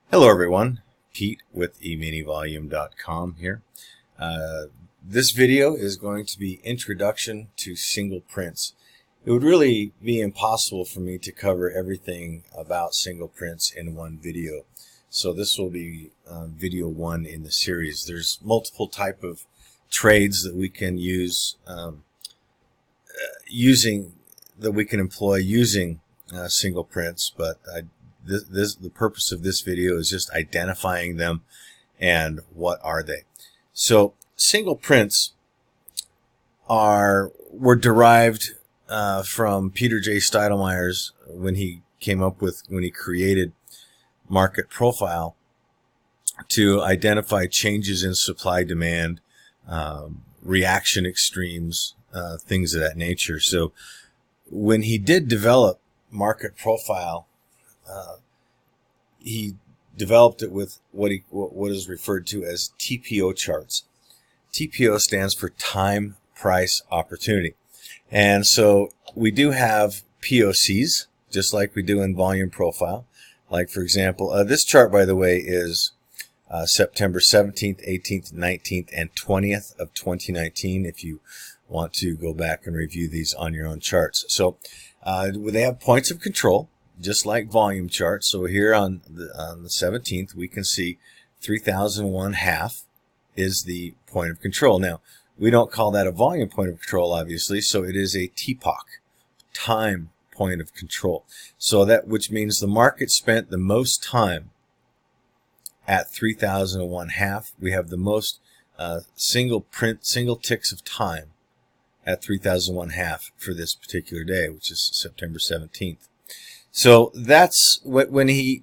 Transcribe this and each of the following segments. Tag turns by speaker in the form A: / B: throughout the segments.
A: Hello everyone, Pete with eminivolume.com here. This video is going to be Introduction to Single Prints. It would really be impossible for me to cover everything about single prints in one video. So this will be video one in the series. There's multiple type of trades that we can use, employ using single prints, but the purpose of this video is just identifying them and what are they. So single prints were derived from Peter J. Steidlmayer when he created market profile to identify changes in supply demand, reaction extremes, things of that nature. So when he did develop market profile, he developed it with what is referred to as TPO charts. TPO stands for time, price, opportunity. And so we do have POCs, just like we do in volume profile. Like, for example, this chart, by the way, is September 17th, 18th, 19th, and 20th of 2019, if you want to go back and review these on your own charts. So they have points of control, just like volume charts. So here on the 17th, we can see 3001 half is the point of control. Now, we don't call that a volume point of control, obviously, so it is a TPOC, time point of control. So which means the market spent the most time at 3001 half. We have the most single ticks of time at 3001 half for this particular day, which is September 17th. So that's when he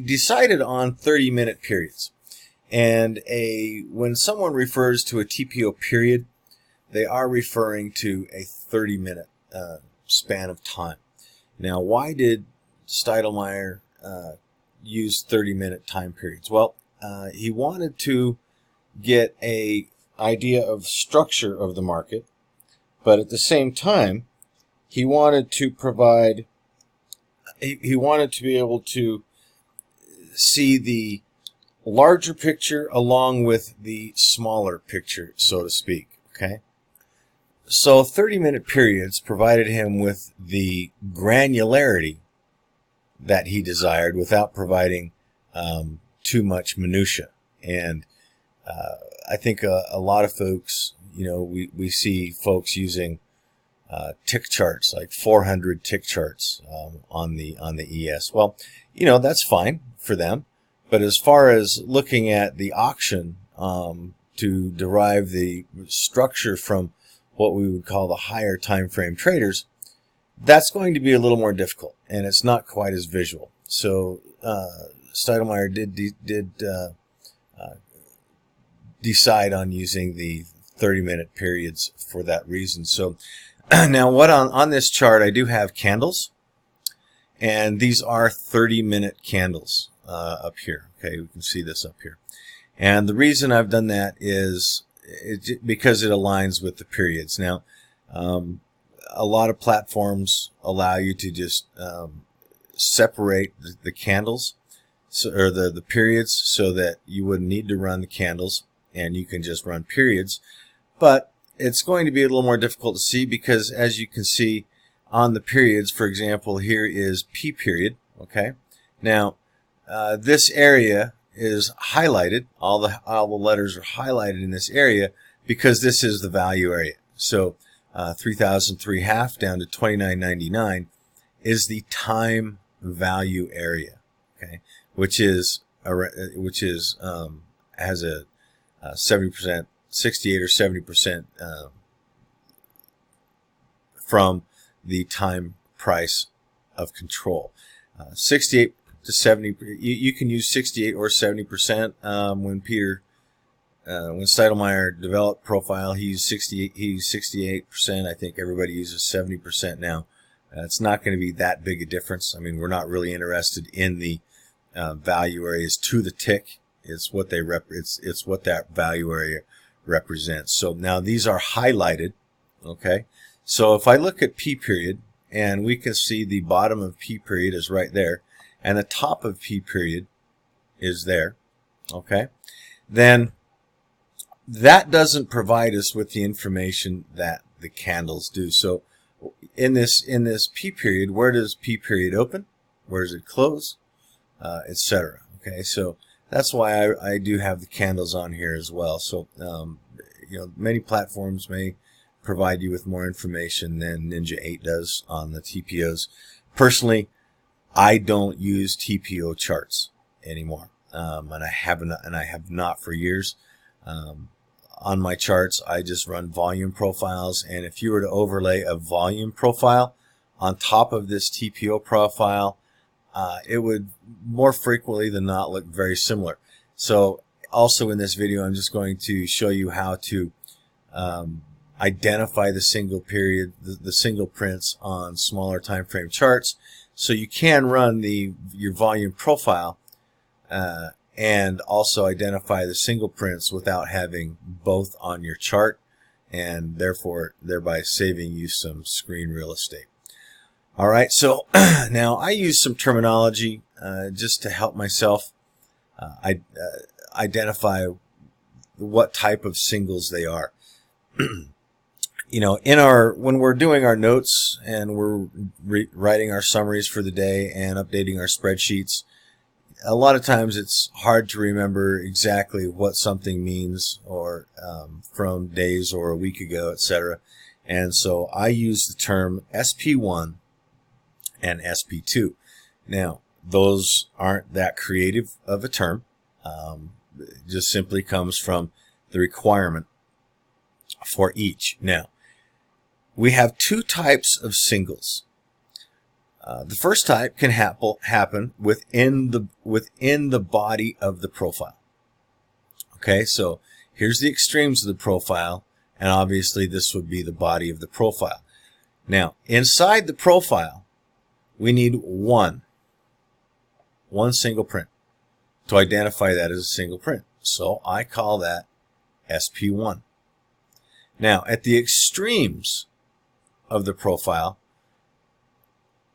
A: decided on 30-minute periods. And when someone refers to a TPO period, they are referring to a 30-minute span of time. Now, why did Steidlmayer use 30-minute time periods? Well, he wanted to get an idea of structure of the market, but at the same time, he wanted to provide. He wanted to be able to see the larger picture along with the smaller picture, so to speak. Okay, so 30-minute periods provided him with the granularity that he desired without providing too much minutia. And I think a lot of folks, we see folks using tick charts, like 400 tick charts on the ES. Well, that's fine for them, but as far as looking at the auction to derive the structure from what we would call the higher time frame traders, that's going to be a little more difficult, and it's not quite as visual. So Steidlmayer did decide on using the 30-minute periods for that reason. So now, on this chart, I do have candles, and these are 30-minute candles up here. Okay, we can see this up here. And the reason I've done that is because it aligns with the periods. Now, a lot of platforms allow you to just separate the candles, or the periods, so that you wouldn't need to run the candles, and you can just run periods. But it's going to be a little more difficult to see because, as you can see on the periods, for example, here is P period. Okay, now this area is highlighted. All the letters are highlighted in this area because this is the value area. So 3003 half down to 29.99 is the time value area. Okay, which has a 70%. 68 or 70% from the time price of control. 68 to 70. You can use 68 or 70%. When Steidlmayer developed profile, he used 68%. I think everybody uses 70% now. It's not going to be that big a difference. I mean, we're not really interested in the value areas to the tick. It's what it's what that value area represents. So now these are highlighted. Okay, so if I look at P period, and we can see the bottom of P period is right there, and the top of P period is there, okay, then that doesn't provide us with the information that the candles do. So in this P period, where does P period open? Where does it close? Etc. Okay, so that's why I do have the candles on here as well. So many platforms may provide you with more information than Ninja 8 does on the TPOs. Personally, I don't use TPO charts anymore, and I have not for years. On my charts, I just run volume profiles, and if you were to overlay a volume profile on top of this TPO profile, it would more frequently than not look very similar. So also in this video, I'm just going to show you how to identify the single period, the single prints on smaller time frame charts, so you can run your volume profile and also identify the single prints without having both on your chart, and thereby saving you some screen real estate. All right, so now I use some terminology just to help myself identify what type of singles they are. When we're doing our notes and we're writing our summaries for the day and updating our spreadsheets, a lot of times it's hard to remember exactly what something means, or from days or a week ago, etc. And so I use the term SP1 and SP2. Now, those aren't that creative of a term. It just simply comes from the requirement for each. Now, we have two types of singles. The first type can happen within the body of the profile. Okay, so here's the extremes of the profile, and obviously this would be the body of the profile. Now, inside the profile, we need one single print to identify that as a single print. So I call that SP1. Now, at the extremes of the profile,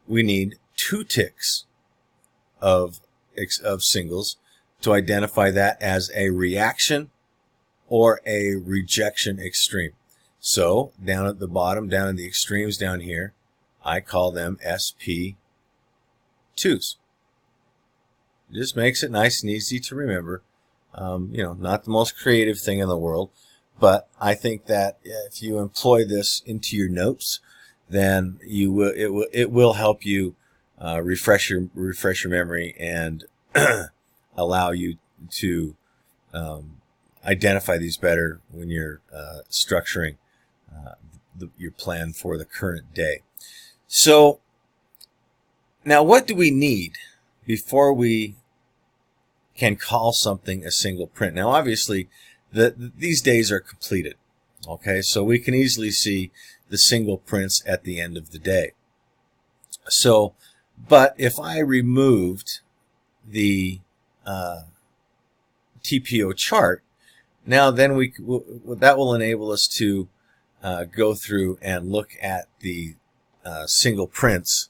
A: we need 2 ticks of singles to identify that as a reaction or a rejection extreme. So down at the bottom, down in the extremes down here, I call them SP2s. It just makes it nice and easy to remember. Not the most creative thing in the world, but I think that if you employ this into your notes, then it will help you refresh your memory and allow you to identify these better when you're structuring your plan for the current day. So now, what do we need before we can call something a single print? Now, obviously, these days are completed. Okay, so we can easily see the single prints at the end of the day. So, but if I removed the TPO chart, now then that will enable us to go through and look at the single prints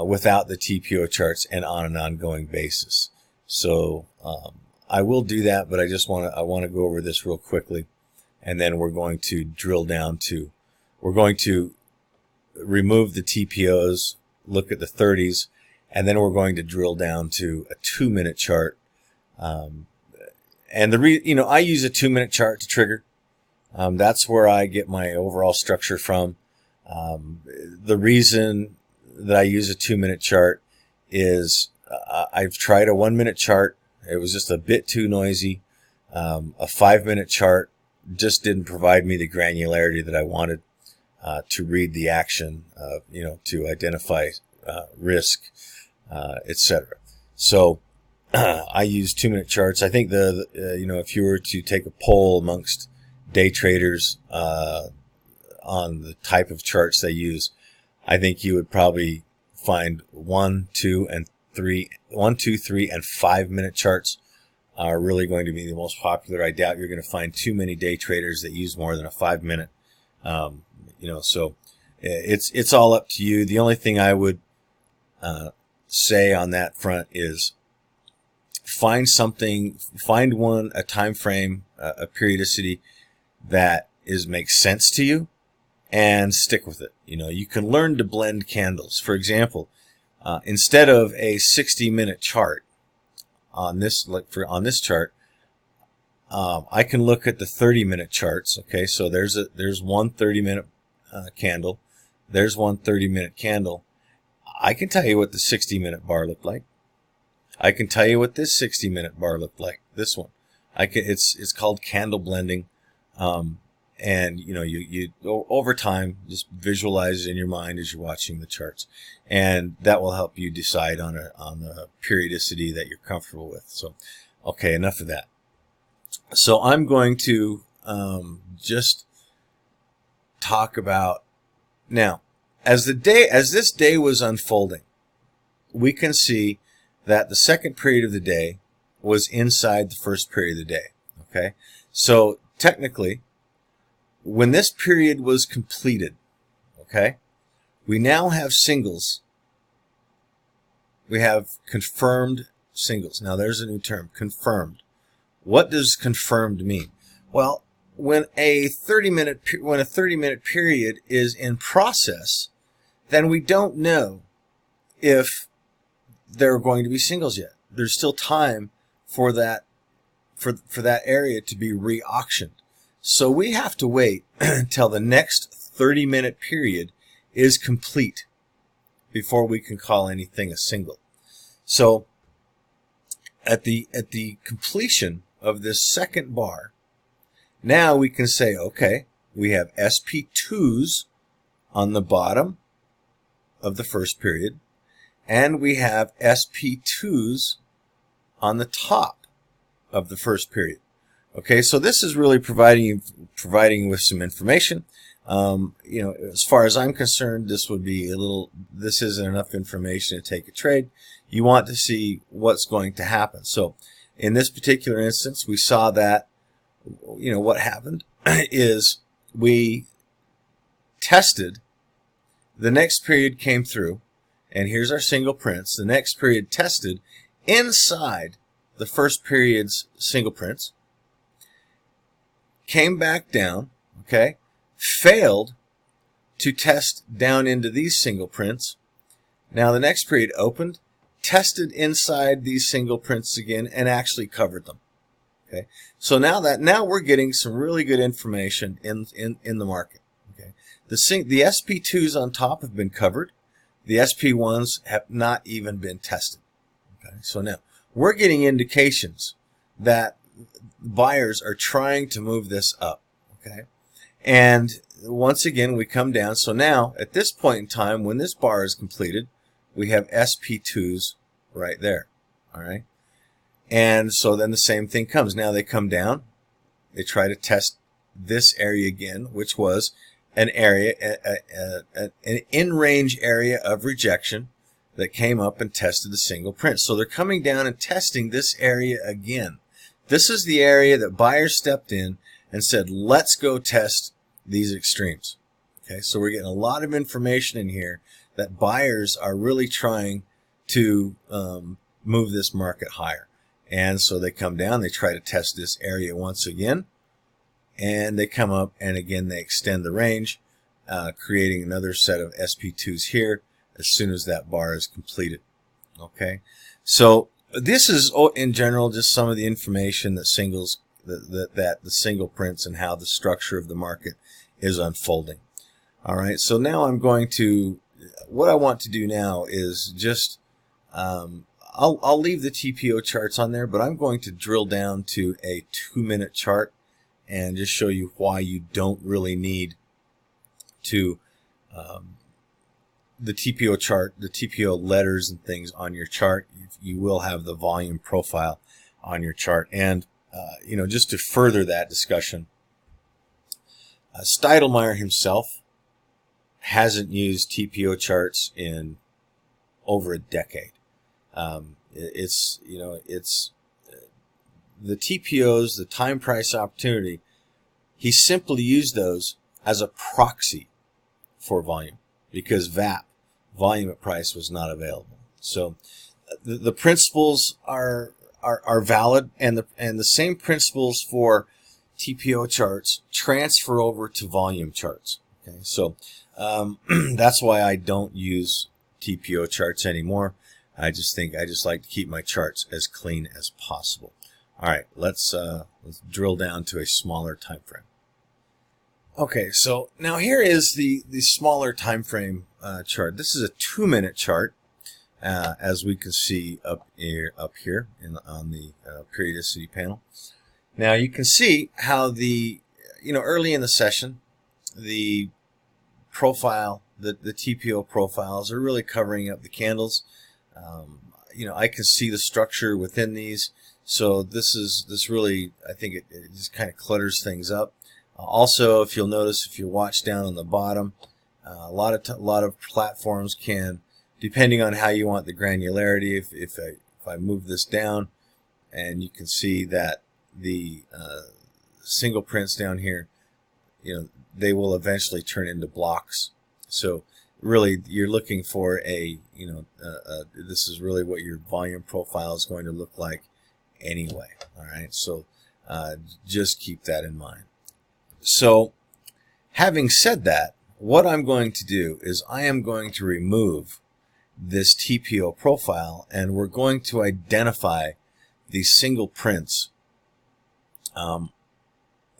A: without the TPO charts and on an ongoing basis. So I will do that, but I want to go over this real quickly, and then we're going to drill down to, we're going to remove the TPOs, look at the 30s, and then we're going to drill down to a 2-minute chart. And I use a 2-minute chart to trigger. That's where I get my overall structure from. The reason that I use a 2-minute chart is I've tried a 1-minute chart. It was just a bit too noisy. A 5-minute chart just didn't provide me the granularity that I wanted to read the action, to identify risk, etc. So I use 2-minute charts. I think if you were to take a poll amongst day traders on the type of charts they use, I think you would probably find 1, 2, 3, and 5-minute charts are really going to be the most popular. I doubt you're going to find too many day traders that use more than a 5-minute. So it's all up to you. The only thing I would say on that front is find a time frame, a periodicity that makes sense to you, and stick with it. You can learn to blend candles. For example, instead of a 60-minute chart on this chart, I can look at the 30-minute charts. Okay, so there's one 30-minute candle, there's one 30-minute candle. I can tell you what the 60-minute bar looked like. I can tell you what this 60-minute bar looked like. This one, it's called candle blending, and you over time just visualize it in your mind as you're watching the charts, and that will help you decide on a periodicity that you're comfortable with. So, okay, enough of that. So I'm going to just talk about now, as this day was unfolding, we can see that the second period of the day was inside the first period of the day. Okay, so technically, when this period was completed, okay, we now have singles. We have confirmed singles. Now there's a new term, confirmed. What does confirmed mean? Well, when a 30-minute period is in process, then we don't know if there are going to be singles yet. There's still time for that area to be re-auctioned. So we have to wait until the next 30-minute period is complete before we can call anything a single. So at the completion of this second bar, now we can say, okay, we have SP2s on the bottom of the first period, and we have SP2s on the top of the first period. Okay, so this is really providing with some information. As far as I'm concerned, this isn't enough information to take a trade. You want to see what's going to happen. So in this particular instance, we saw that, what happened is we tested, the next period came through, and here's our single prints. The next period tested inside the first period's single prints, came back down, okay, failed to test down into these single prints. Now the next period opened, tested inside these single prints again, and actually covered them. Okay, so now we're getting some really good information in the market. Okay, the SP2s on top have been covered. The SP1s have not even been tested. Okay, so now we're getting indications that buyers are trying to move this up. Okay, and once again we come down. So now at this point in time, when this bar is completed, we have SP2s right there. All right, and so then the same thing comes. Now they come down, they try to test this area again, which was an area, an in-range area of rejection that came up and tested the single print. So they're coming down and testing this area again. This is the area that buyers stepped in and said, let's go test these extremes. Okay, so we're getting a lot of information in here that buyers are really trying to move this market higher. And so they come down, they try to test this area once again, and they come up and again they extend the range, creating another set of SP2s here as soon as that bar is completed. Okay, so this is in general just some of the information that the single prints and how the structure of the market is unfolding. All right, so now what I want to do now is just I'll leave the TPO charts on there, but I'm going to drill down to a 2-minute chart and just show you why you don't really need to the TPO chart, the TPO letters and things on your chart. You will have the volume profile on your chart. And just to further that discussion, Steidlmayer himself hasn't used TPO charts in over a decade. It's the TPOs, the time price opportunity. He simply used those as a proxy for volume because VAP, volume at price, was not available. So the principles are valid, and the same principles for TPO charts transfer over to volume charts. Okay, so that's why I don't use TPO charts anymore. I just like to keep my charts as clean as possible. All right, let's drill down to a smaller time frame. Okay, so now here is the smaller time frame chart. This is a 2-minute chart, as we can see up here on the periodicity panel. Now you can see how early in the session, the profile, the TPO profiles are really covering up the candles. I can see the structure within these, so this really, I think it just kind of clutters things up. Also, if you'll notice, if you watch down on the bottom, a lot of platforms can, depending on how you want the granularity, if I move this down, and you can see that the single prints down here, they will eventually turn into blocks. So really, you're looking for this is really what your volume profile is going to look like anyway. All right, so just keep that in mind. So having said that, what I'm going to do is I am going to remove this TPO profile, and we're going to identify these single prints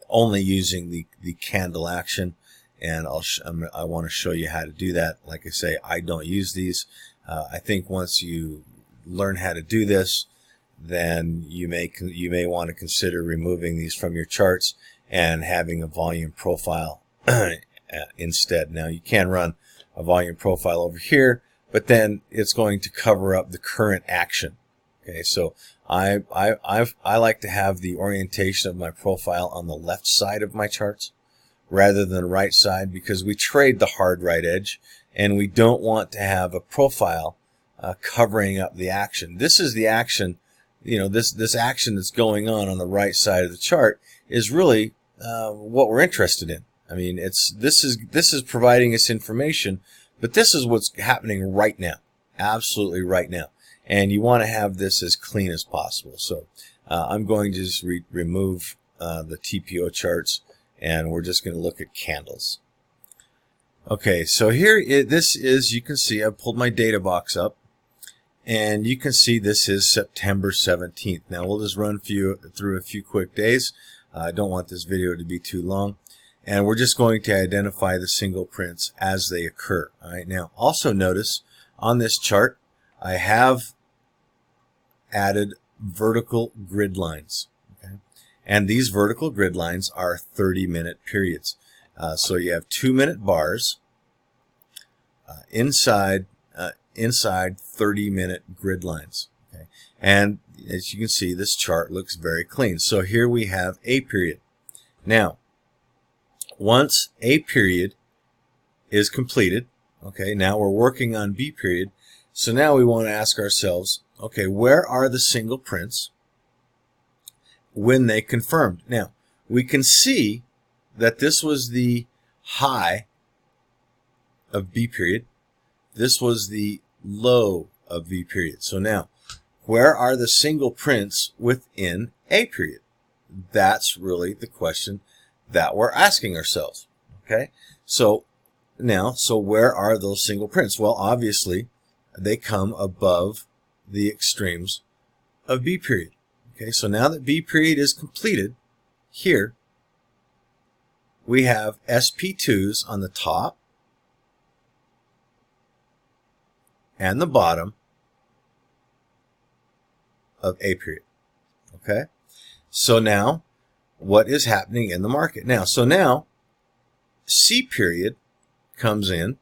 A: only using the candle action. And I want to show you how to do that. Like I say, I don't use these. I think once you learn how to do this, then you may want to consider removing these from your charts and having a volume profile instead. Now you can run a volume profile over here, but then it's going to cover up the current action. Okay, so I like to have the orientation of my profile on the left side of my charts rather than the right side, because we trade the hard right edge, and we don't want to have a profile covering up the action. This is the action, this action that's going on the right side of the chart is really what we're interested in. I mean, this is providing us information, but this is what's happening right now, absolutely right now, and you want to have this as clean as possible. So I'm going to just remove the TPO charts, and we're just going to look at candles. Okay, so here this is, you can see I pulled my data box up, and you can see this is September 17th. Now we'll just run through a few quick days. I don't want this video to be too long, and we're just going to identify the single prints as they occur. All right, now also notice on this chart I have added vertical grid lines. Okay, and these vertical grid lines are 30-minute periods. So you have 2-minute bars inside 30-minute grid lines. Okay, and as you can see, this chart looks very clean. So here we have A period. Now, once A period is completed, okay, now we're working on B period. So now we want to ask ourselves, okay, where are the single prints when they confirmed? Now, we can see that this was the high of B period. This was the low of B period. So now, where are the single prints within A period? That's really the question that we're asking ourselves. Okay, so where are those single prints? Well, obviously, they come above the extremes of B period. Okay, so now that B period is completed, here we have SP2s on the top and the bottom of A period. Okay, so now what is happening in the market now? So now C period comes in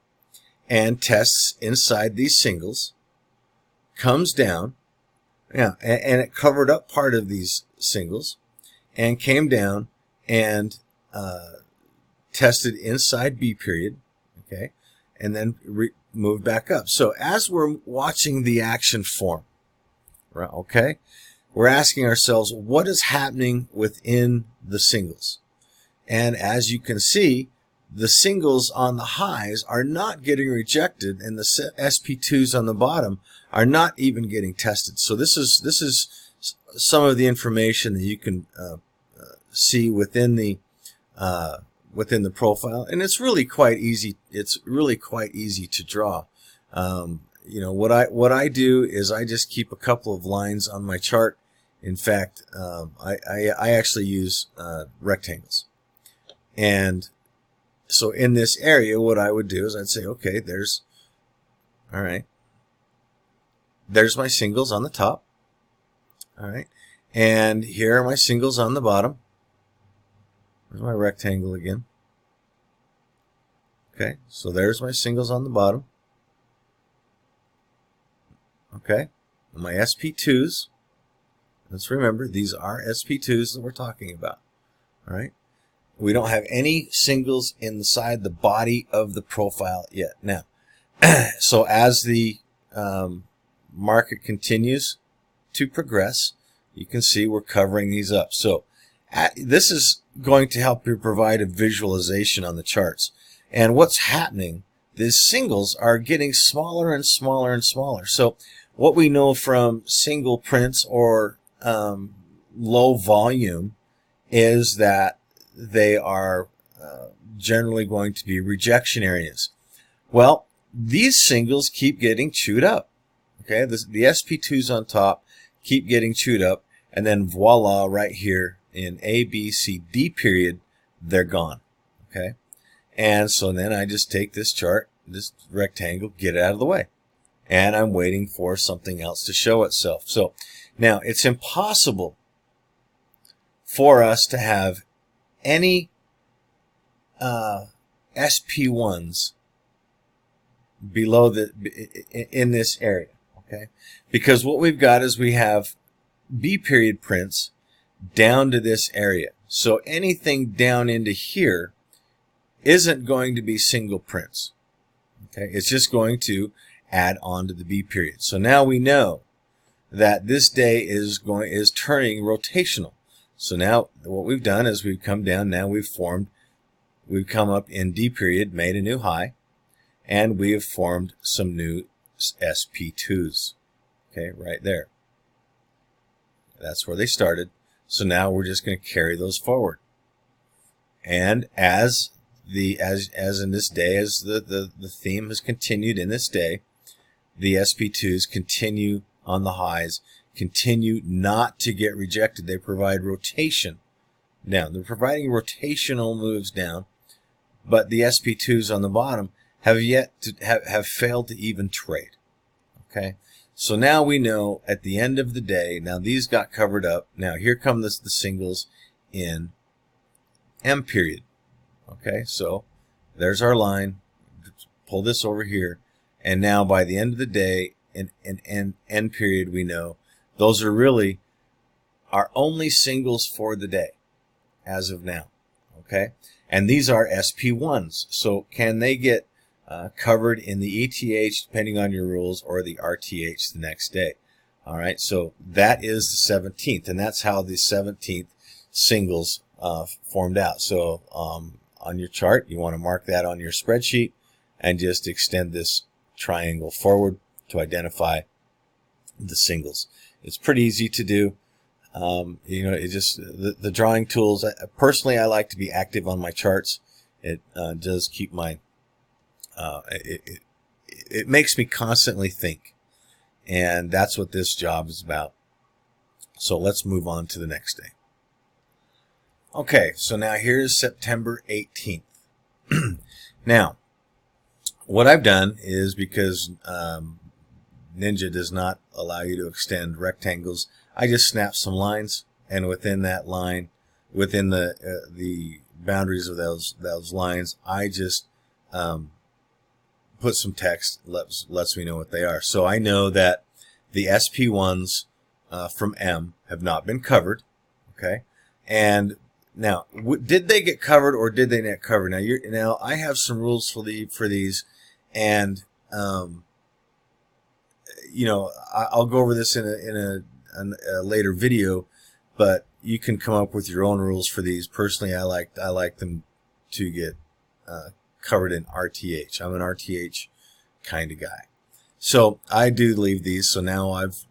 A: and tests inside these singles, comes down, and it covered up part of these singles and came down and tested inside B period, okay, and then moved back up. So as we're watching the action form, right, okay, we're asking ourselves, what is happening within the singles? And as you can see, the singles on the highs are not getting rejected, and the SP2s on the bottom are not even getting tested. So this is some of the information that you can see within the profile, and it's really quite easy. It's really quite easy to draw. You know, what I do is I just keep a couple of lines on my chart. In fact, I actually use rectangles. And so in this area, what I would do is I'd say, okay, there's my singles on the top. All right. And here are my singles on the bottom. There's my rectangle again. Okay, so there's my singles on the bottom. Okay, and my SP2s. Let's remember, these are SP2s that we're talking about. All right. We don't have any singles inside the body of the profile yet. Now, so as the market continues to progress, you can see we're covering these up. So this is going to help you provide a visualization on the charts. And what's happening, these singles are getting smaller and smaller and smaller. So what we know from single prints or low volume is that they are generally going to be rejection areas. Well, these singles keep getting chewed up. Okay, the SP2s on top keep getting chewed up, and then voila, right here in A, B, C, D period, they're gone. Okay, and so then I just take this chart, this rectangle, get it out of the way, and I'm waiting for something else to show itself. So now it's impossible for us to have any SP1s below in this area, okay? Because what we've got is we have B period prints down to this area. So anything down into here isn't going to be single prints. Okay, it's just going to add on to the B period. So now we know that this day is turning rotational. So now what we've done is we've come down, now we've come up in D period, made a new high, and we have formed some new SP2s. Okay, right there. That's where they started. So now we're just going to carry those forward. And as in this day, as the theme has continued in this day, the SP2s continue on the highs, continue not to get rejected. They provide rotation down. They're providing rotational moves down, but the SP2s on the bottom have yet to have failed to even trade. Okay, so now we know at the end of the day, now these got covered up. Now here come the singles in M period. Okay, so there's our line. Pull this over here, and now by the end of the day, in N period, we know those are really our only singles for the day as of now. Okay, and these are SP1s. So can they get covered in the ETH, depending on your rules, or the RTH the next day? All right, so that is the 17th, and that's how the 17th singles formed out. So on your chart, you want to mark that on your spreadsheet and just extend this triangle forward to identify the singles. It's pretty easy to do. You know, it just the drawing tools. Personally, I like to be active on my charts. It does keep my it makes me constantly think, and that's what this job is about. So let's move on to the next day. Okay, so now here's September 18th. Now, what I've done is, because Ninja does not allow you to extend rectangles, I just snapped some lines, and within that line, within the boundaries of those lines, I just put some text, lets me know what they are. So I know that the SP1s from M have not been covered. Okay, and now did they get covered or did they not cover? Now I have some rules for these, and you know, I'll go over this in a later video, but you can come up with your own rules for these. Personally, I like them to get covered in RTH. I'm an RTH kind of guy. So I do leave these. So now I've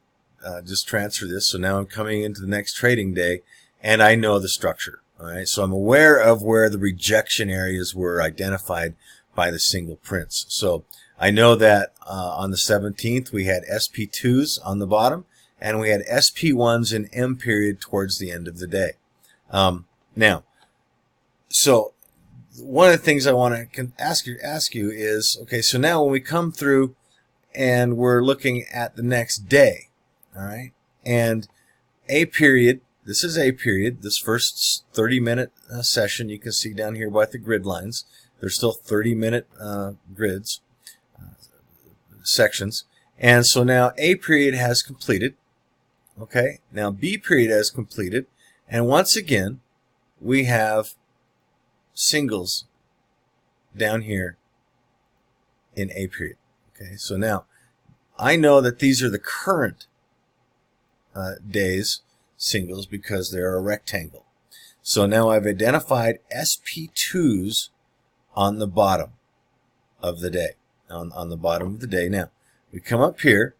A: just transferred this. So now I'm coming into the next trading day, and I know the structure. All right. So I'm aware of where the rejection areas were identified by the single prints. So I know that on the 17th we had SP2s on the bottom, and we had SP1s in M period towards the end of the day. Now, so one of the things I want to ask you is, okay, so now when we come through and we're looking at the next day, all right, and A period, this is A period, this first 30-minute session, you can see down here by the grid lines, there's still 30-minute grids, sections, and so now A period has completed, okay, now B period has completed, and once again, we have singles down here in A period. Okay, so now I know that these are the current day's singles because they're a rectangle. So now I've identified SP2s on the bottom of the day. On the bottom of the day. Now we come up here.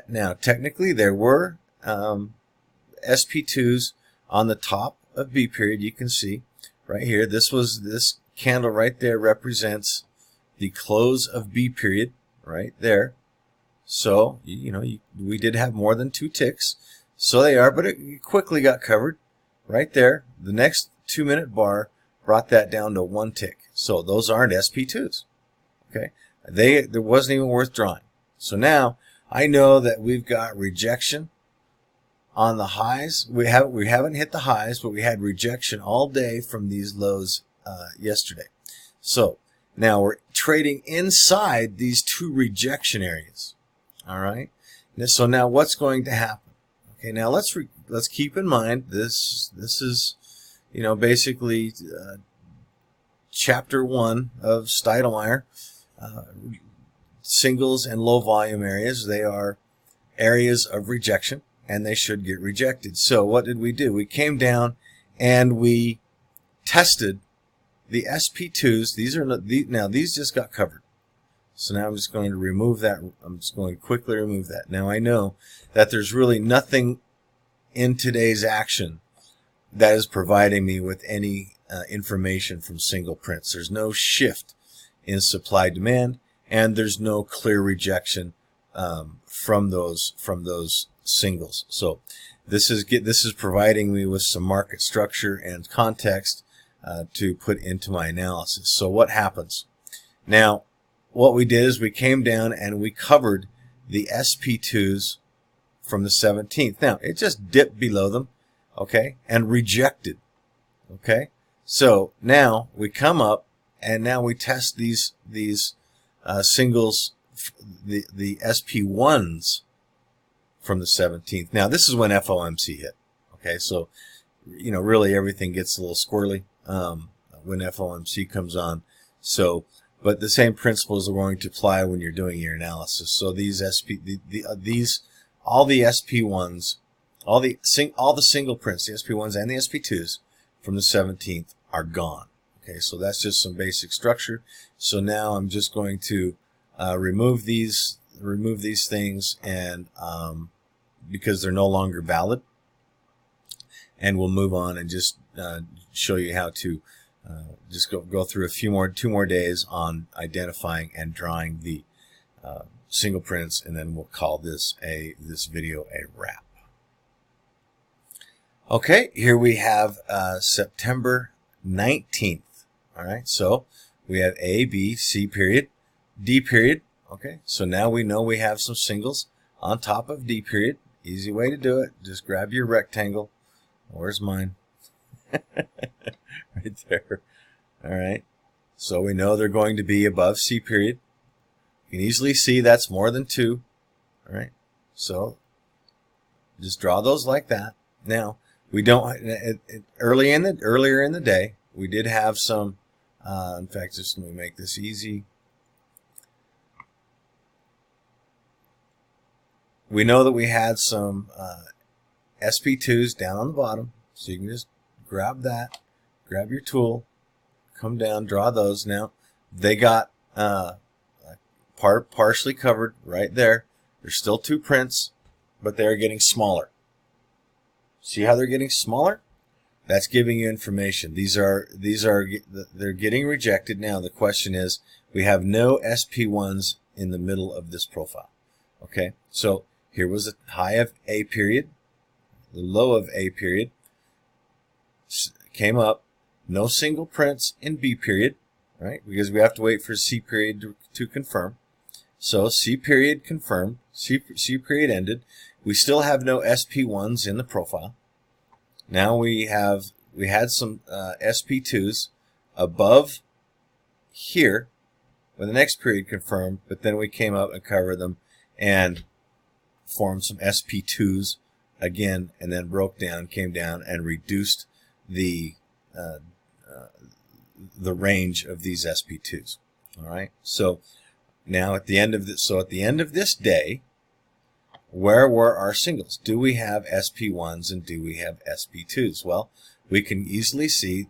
A: Now technically there were SP2s on the top of B period. You can see right here, this candle right there represents the close of B period right there. So, we did have more than 2 ticks. So they are, but it quickly got covered right there. The next 2-minute bar brought that down to 1 tick. So those aren't SP2s. Okay. There wasn't even worth drawing. So now I know that we've got rejection on the highs. We haven't hit the highs, but we had rejection all day from these lows yesterday. So now we're trading inside these 2 rejection areas. All right. So now what's going to happen? Okay. Now let's keep in mind this is basically chapter 1 of Stoudemire. Singles and low volume areas. They are areas of rejection, and they should get rejected. So what did we do? We came down and we tested the SP2s. These just got covered. So now I'm just going to remove that. I'm just going to quickly remove that. Now I know that there's really nothing in today's action that is providing me with any information from single prints. There's no shift in supply demand, and there's no clear rejection from those singles. So this is providing me with some market structure and context to put into my analysis. So what happens? Now, what we did is we came down and we covered the SP2s from the 17th. Now, it just dipped below them, okay, and rejected, okay? So now we come up and now we test these singles, the SP1s from the 17th. Now, this is when FOMC hit, okay? So, really everything gets a little squirrely when FOMC comes on. So, but the same principles are going to apply when you're doing your analysis. So these all the SP1s, all the single prints, the SP1s and the SP2s from the 17th are gone. Okay, so that's just some basic structure. So now I'm just going to remove these things, and because they're no longer valid, and we'll move on and just show you how to just go through two more days on identifying and drawing the single prints, and then we'll call this video a wrap. Okay, here we have September 19th. All right, so we have A, B, C period, D period. Okay, so now we know we have some singles on top of D period. Easy way to do it. Just grab your rectangle. Where's mine? Right there. All right. So we know they're going to be above C period. You can easily see that's more than 2. All right. So just draw those like that. Now, we don't earlier in the day, we did have some in fact, just let me make this easy. We know that we had some SP2s down on the bottom, so you can just grab that, grab your tool, come down, draw those now. They got partially covered right there. There's still 2 prints, but they're getting smaller. See how they're getting smaller? That's giving you information. They're getting rejected now. The question is, we have no SP1s in the middle of this profile. Okay, so here was a high of A period, the low of A period, came up, no single prints in B period, right? Because we have to wait for C period to confirm. So C period confirmed, C period ended. We still have no SP1s in the profile. Now we had some SP2s above here when the next period confirmed, but then we came up and covered them and formed some SP2s again, and then broke down, came down, and reduced the range of these SP2s. All right. So now at the end of this day, where were our singles? Do we have SP1s and do we have SP2s? Well, we can easily see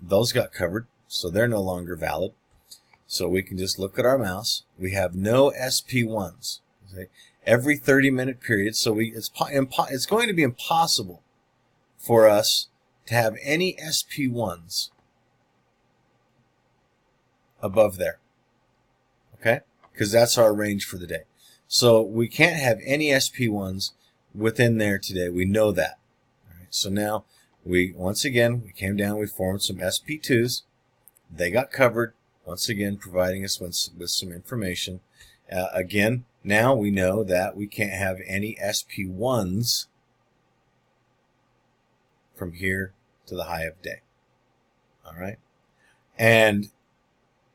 A: those got covered, so they're no longer valid. So we can just look at our mouse. We have no SP1s. Okay? Every 30-minute period, so it's going to be impossible for us to have any SP1s above there. Okay? Because that's our range for the day. So we can't have any SP1s within there today. We know that. All right, so now once again we came down, we formed some SP2s. They got covered, once again providing us with some information. Again, now we know that we can't have any SP1s from here to the high of day. All right, and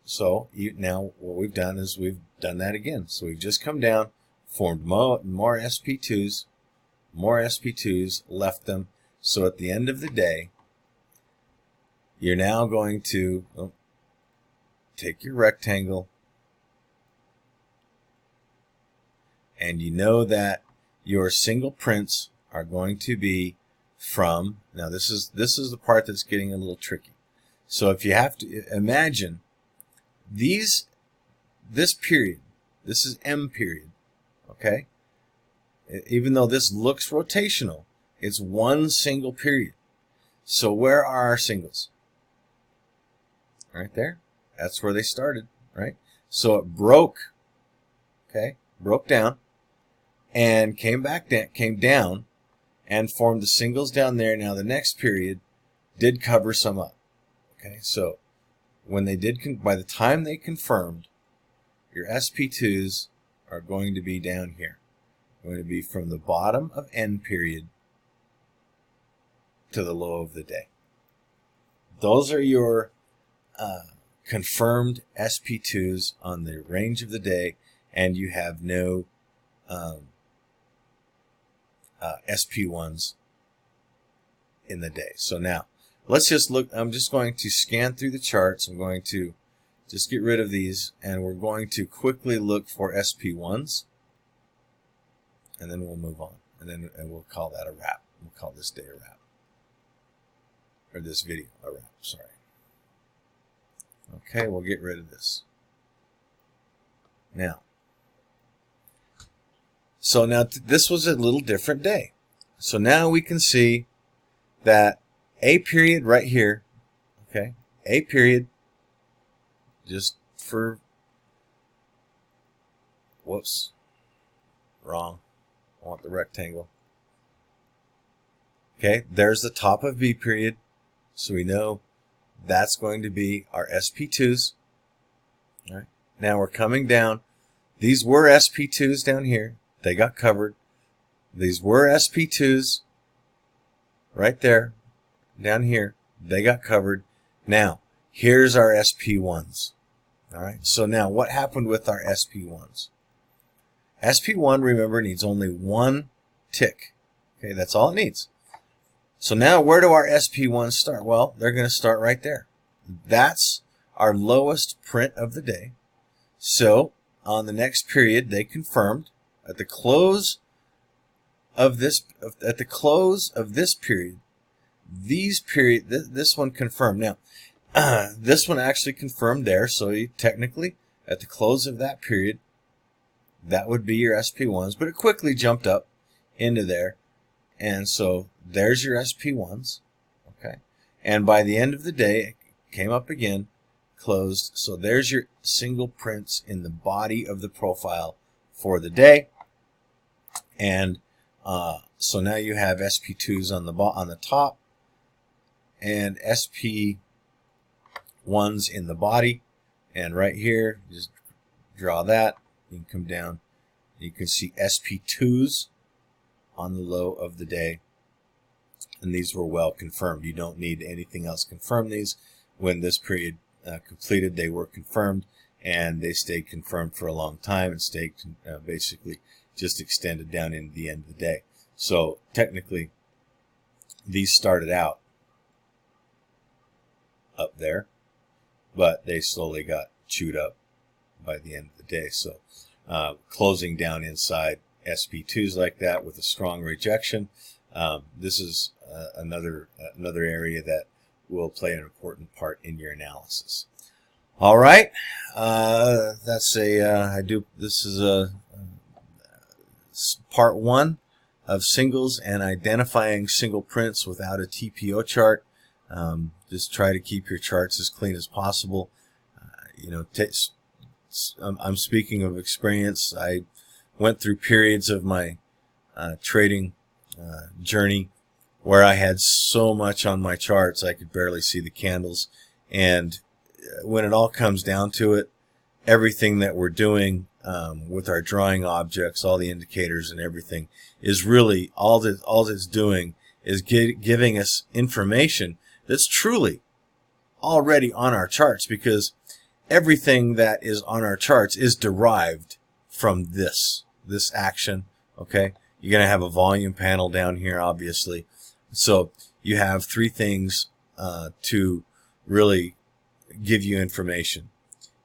A: so now what we've done is we've done that again. So we've just come down, formed more SP2s, left them. So at the end of the day, you're now going to take your rectangle, and you know that your single prints are going to be from, now this is the part that's getting a little tricky. So if you have to imagine this period, this is M period, okay? Even though this looks rotational, it's one single period. So where are our singles? Right there. That's where they started, right? So it broke, okay? Broke down and came down and formed the singles down there. Now the next period did cover some up, okay? So when they did, by the time they confirmed, your SP2s are going to be down here. Going to be from the bottom of N period to the low of the day. Those are your confirmed SP2s on the range of the day, and you have no SP1s in the day. So now, let's just look. I'm just going to scan through the charts. I'm going to just get rid of these, and we're going to quickly look for SP1s, and then we'll move on. And we'll call that a wrap. We'll call this day a wrap. Or this video a wrap, sorry. Okay, we'll get rid of this. Now, so now this was a little different day. So now we can see that A period right here, okay, A period, just for, whoops, wrong, I want the rectangle. Okay, there's the top of B period, so we know that's going to be our SP2s. All right, now we're coming down. These were SP2s down here. They got covered. These were SP2s right there, down here. They got covered. Now, here's our SP1s. All right, so now what happened with our SP1s? SP1, remember, needs only one tick. Okay, that's all it needs. So now where do our SP1s start? Well, they're going to start right there. That's our lowest print of the day. So on the next period, they confirmed at the close of this period, this one confirmed. Now, this one actually confirmed there, so you technically, at the close of that period, that would be your SP1s, but it quickly jumped up into there, and so there's your SP1s, okay? And by the end of the day, it came up again, closed, so there's your single prints in the body of the profile for the day, and so now you have SP2s on the top, and SP1s in the body, and right here, just draw that. You can come down, you can see SP2s on the low of the day, and these were well confirmed. You don't need anything else to confirm these. When this period completed, they were confirmed, and they stayed confirmed for a long time and stayed basically just extended down into the end of the day. So technically, these started out up there, but they slowly got chewed up by the end of the day. So closing down inside SP2s like that with a strong rejection, this is another area that will play an important part in your analysis. All right, that's this is a part 1 of singles and identifying single prints without a TPO chart. Just try to keep your charts as clean as possible. I'm speaking of experience. I went through periods of my trading journey where I had so much on my charts I could barely see the candles, and when it all comes down to it, everything that we're doing with our drawing objects, all the indicators and everything, is really all it's doing is giving us information that's truly already on our charts, because everything that is on our charts is derived from this action. Okay, you're going to have a volume panel down here, obviously. So you have 3 things to really give you information.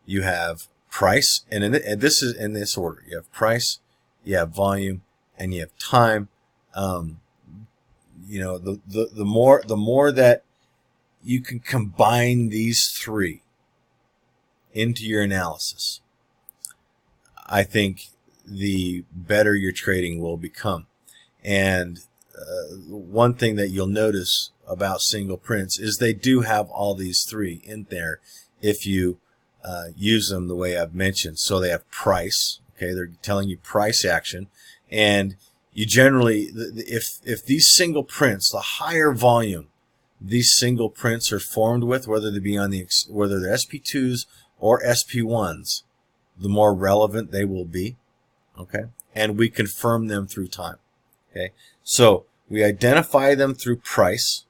A: You have price, and this is in this order. You have price, you have volume, and you have time. The more that you can combine these 3 into your analysis, I think the better your trading will become. And one thing that you'll notice about single prints is they do have all these 3 in there if you use them the way I've mentioned. So they have price. Okay, they're telling you price action, and you generally, if these single prints, the higher volume these single prints are formed with, whether they be on whether they're SP2s or SP1s, the more relevant they will be. Okay, and we confirm them through time. Okay, so we identify them through price,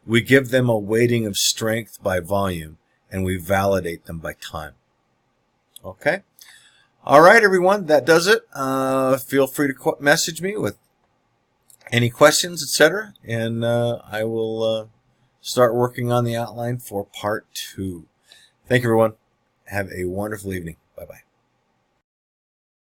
A: we give them a weighting of strength by volume, and we validate them by time. Okay, all right, everyone, that does it. Feel free to message me with any questions, etc., and I will start working on the outline for part 2. Thank you, everyone. Have a wonderful evening. Bye-bye.